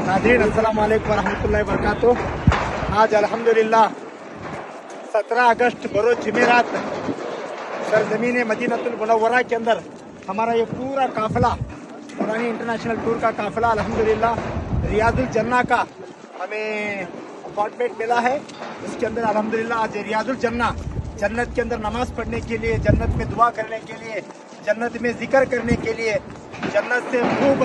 नाज़रीन अस्सलाम वालेकुम वरहमतुल्लाहि वबरकातुह। आज अल्हम्दुलिल्लाह 17 अगस्त बरोज जुमेरात सरजमीन मदीनतुल मुनव्वरा के अंदर हमारा ये पूरा काफ़िला नूरानी इंटरनेशनल टूर का काफ़िला अल्हम्दुलिल्लाह रियाजुल जन्ना का हमें अपॉइंटमेंट मिला है। इसके अंदर अल्हम्दुलिल्लाह आज रियाजुल जन्ना, जन्नत के अंदर नमाज पढ़ने के लिए, जन्नत में दुआ करने के लिए, जन्नत में जिक्र करने के लिए, जन्नत से खूब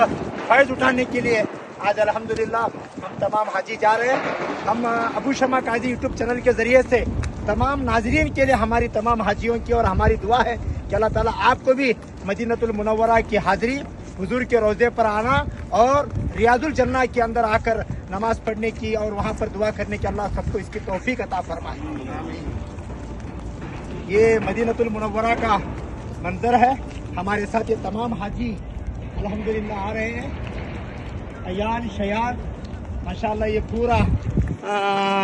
फैज़ उठाने के लिए आज अल्हम्दुलिल्लाह हम तमाम हाजी जा रहे हैं। हम अबू शमा काजी यूट्यूब चैनल के ज़रिए से तमाम नाजरीन के लिए हमारी तमाम हाजियों की और हमारी दुआ है कि अल्लाह ताला आपको भी मदीनतुल मुनव्वरा की हाज़री, हुजूर के रोज़े पर आना और रियाजुल जन्ना के अंदर आकर नमाज पढ़ने की और वहाँ पर दुआ करने की अल्लाह सबको इसकी तौफीक अता फरमाए। ये मदीनतुल मुनव्वरा का मंजर है। हमारे साथ ये तमाम हाजी अल्हम्दुलिल्लाह आ रहे हैं, अयान शयान माशाल्लाह। ये पूरा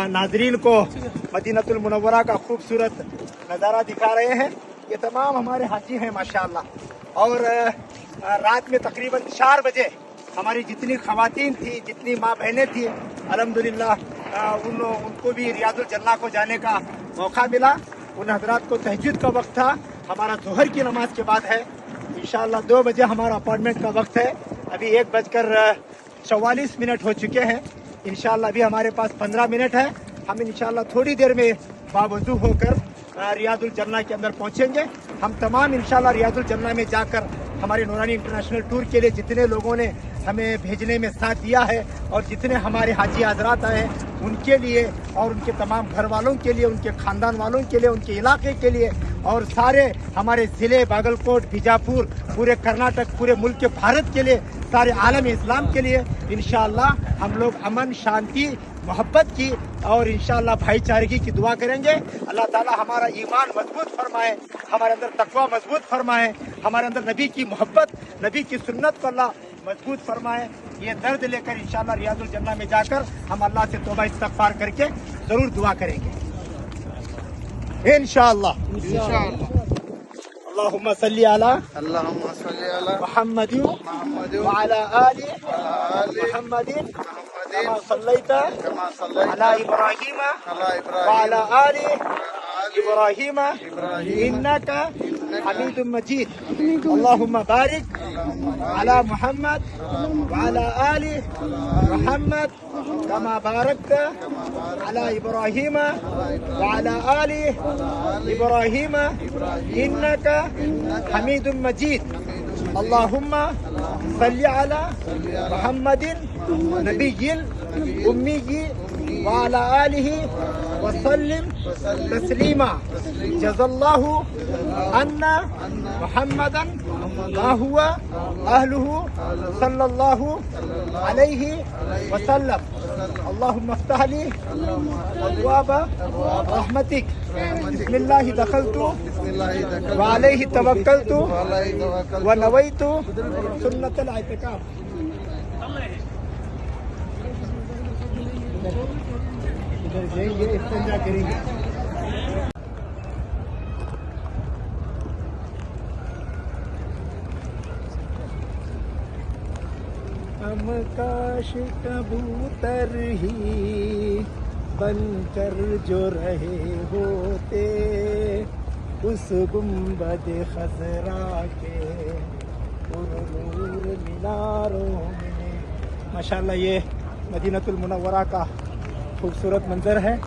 नाजरीन को मदीनतुल मुनव्वरा का खूबसूरत नज़ारा दिखा रहे हैं। ये तमाम हमारे हाजी हैं माशाल्लाह। और रात में तकरीबन 4 बजे हमारी जितनी ख़वातीन थी, जितनी माँ बहनें थी अल्हम्दुलिल्लाह उनको भी रियाजुल जन्ना को जाने का मौका मिला। उन हजरात को तहज्जुद का वक्त था, हमारा ज़ोहर की नमाज के बाद है। इंशाअल्लाह 2 बजे हमारा अपॉइंटमेंट का वक्त है। अभी 1:44 हो चुके हैं। इंशाअल्लाह अभी हमारे पास 15 मिनट है। हम इंशाअल्लाह थोड़ी देर में बावजू होकर रियाजुल जन्ना के अंदर पहुंचेंगे। हम तमाम इंशाअल्लाह रियाजुल जन्ना में जाकर हमारे नूरानी इंटरनेशनल टूर के लिए जितने लोगों ने हमें भेजने में साथ दिया है और जितने हमारे हाजी हजरात आए हैं उनके लिए और उनके तमाम घर वालों के लिए, उनके ख़ानदान वालों के लिए, उनके इलाके के लिए और सारे हमारे ज़िले बागलकोट, बीजापुर, पूरे कर्नाटक, पूरे मुल्क के भारत के लिए, सारे आलम इस्लाम के लिए इंशाअल्लाह हम लोग अमन, शांति, मोहब्बत की और इंशाअल्लाह भाईचारगी की दुआ करेंगे। अल्लाह ताला हमारा ईमान मजबूत फरमाए, हमारे अंदर तकवा मजबूत फरमाए, हमारे अंदर नबी की मोहब्बत, नबी की सुन्नत को अल्लाह मजबूत फरमाए। ये दर्द लेकर इंशाअल्लाह रियाजुल जन्ना में जाकर हम अल्लाह से तौबा इस्तगफार करके ज़रूर दुआ करेंगे इंशाअल्लाह। अल्लाहुम्मा सल्ली अला मुहम्मद व अला आलि मुहम्मदिन कमा सल्लैता अला इब्राहीम व अला आलि इब्राहीम इन्नका हमीदुम मजीद। अल्लाहुम्मा बारिक अला मुहम्मद व अला आलि मुहम्मद कमा बारकता अला इब्राहीम व अला आलि इब्राहीम इन्नका हमीदुम मजीद। अल्लाहुम्मा सल्ली अला मुहम्मदिन नबिय्यिल उम्मिय्यि व अला आलिहि व सल्लिम तस्लीमा। जज़ल्लाहु अन्ना मुहम्मदन मा हुवा अहलुहु सल्लल्लाहु अलैहि वसल्लम। अल्लाहुम्मा इफ्तह ली अब्वाब रहमतिक। बिस्मिल्लाहि दखलतु व अलैहि तवक्कलतु व नवैतु सुन्नतल इतिकाफ। इधर जाएंगे, इस्तिंजा करेंगे। हम काश कबूतर ही बनकर जो रहे होते उस गुंबद खजरा के पुरनूर मीनारों में। माशाल्लाह ये मदीनतुल मुनव्वरा का खूबसूरत मंजर है।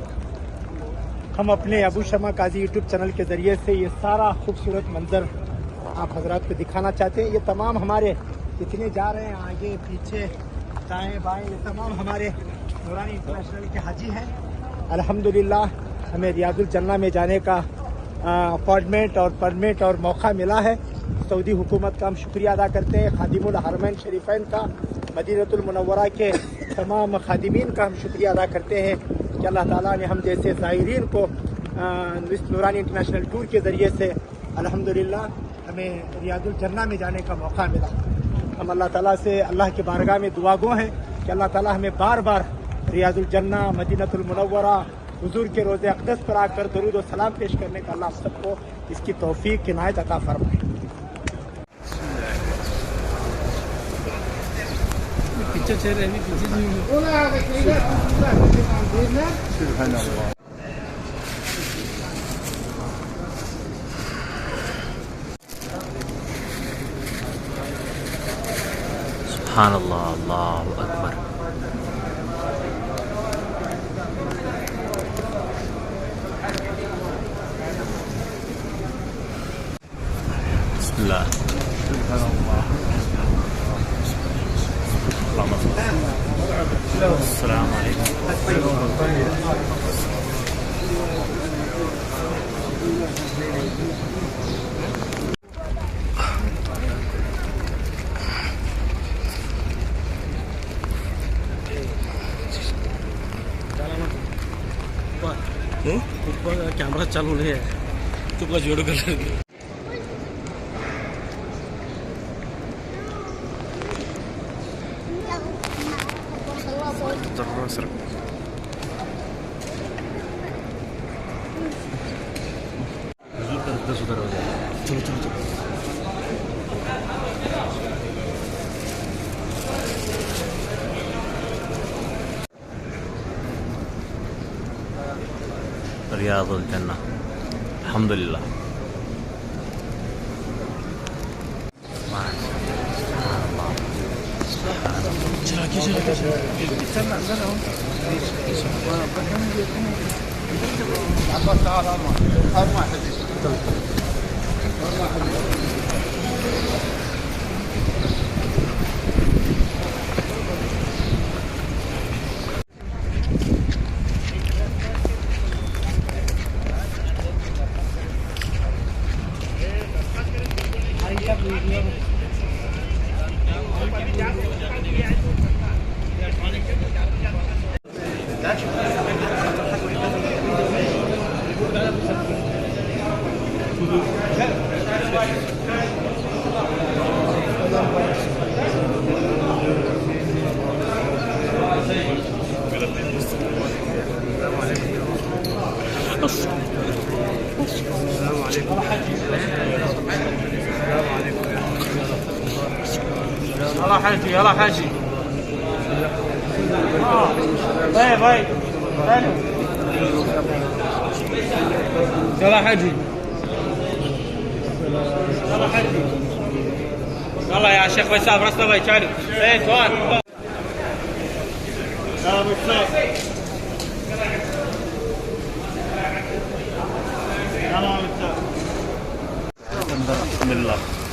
हम अपने अबू शमा काजी यूट्यूब चैनल के ज़रिए से ये सारा खूबसूरत मंजर आप हजरात को दिखाना चाहते हैं। ये तमाम हमारे जितने जा रहे हैं आगे पीछे दाएं बाएं, ये तमाम हमारे नूरानी इंटरनेशनल के हाजी हैं। अल्हम्दुलिल्लाह हमें रियाजुल जन्ना में जाने का अपॉइंटमेंट और परमिट और मौका मिला है। सऊदी हुकूमत का हम शुक्रिया अदा करते हैं, खादिमुल हरमैन शरीफैन का, मदीनतुल मुनव्वरा के तमाम खादिमीन का हम शुक्रिया अदा करते हैं कि अल्लाह ताला ने हम जैसे ज़ायरीन को इस नूरानी इंटरनेशनल टूर के ज़रिए से अल्हम्दुलिल्लाह हमें रियाजुल जन्ना में जाने का मौका मिला। हम अल्लाह ताला से अल्लाह की बारगाह में दुआगो हैं कि अल्लाह ताला हमें बार बार रियाजुल जन्ना, मदीनतुल मुनव्वरा, हुजूर के रोज़े अक़दस पर आकर दरूद और सलाम पेश करने का अल्लाह सबको इसकी तौफीक इनायत अता फरमाए। سبحان الله. سبحان الله. الله أكبر. بسم الله. سبحان الله. اللهم صل. السلام عليكم. कैमरा चालू नहीं है तो बस जोड़ कर सुधर हो जाए. चलो चलो चलो رياض الجنة. الحمد لله. يلا حاجي يلا حاجي باي باي يلا حاجي يلا حاجي يلا يا شيخ وسام راسنا باي تعالوا ايه توان الحمد لله.